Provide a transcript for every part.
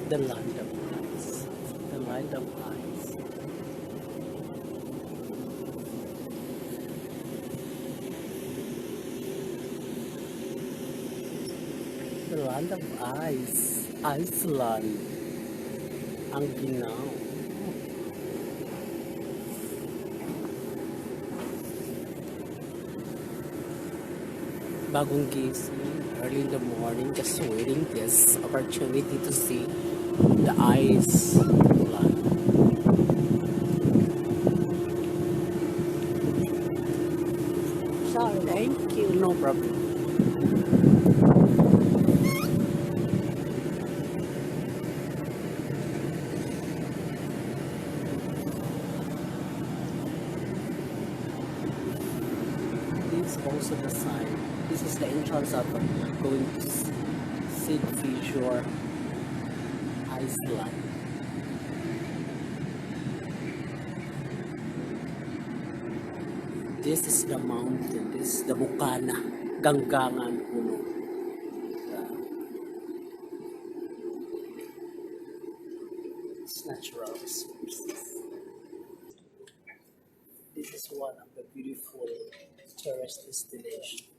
The land of ice. The land of ice. The land of ice. Iceland. Ang ginaw. Bagong gising, early in the morning, just waiting this opportunity to see the ice land. Sorry, thank you, no problem. This is also the sign. This is the entrance of going to Sigfinnur, Iceland. This is the mountain. This is the Bukana, Ganggangan Puno. It's natural resources. This is one of the beautiful tourist destinations.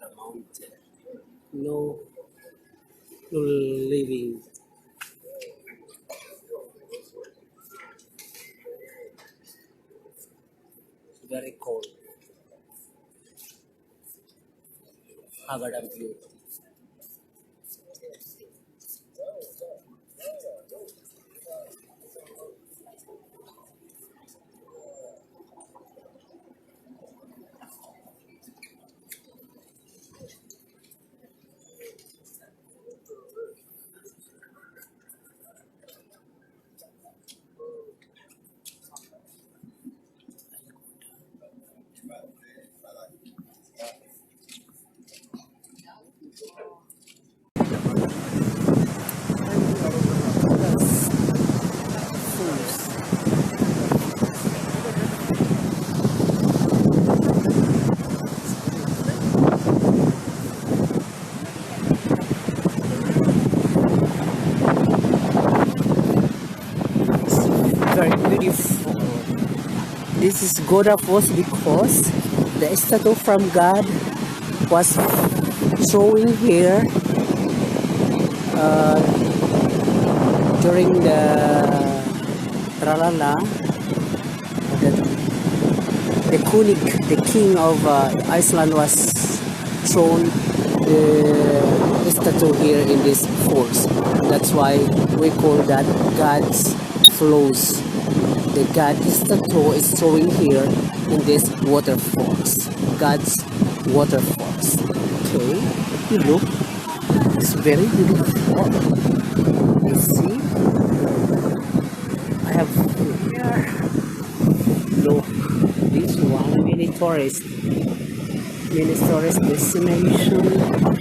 The mountain. No living. Very cold. Hagadan view. Very beautiful. This is Goda Falls because the statue from God was showing here during the Tralala. The Kunik, the king of Iceland, was shown the statue here in this falls. That's why we call that God's flows. The God statue is showing here in this waterfalls. God's waterfalls. Okay, you look. It's very beautiful. You see? I have here. Look, this one mini tourist destination.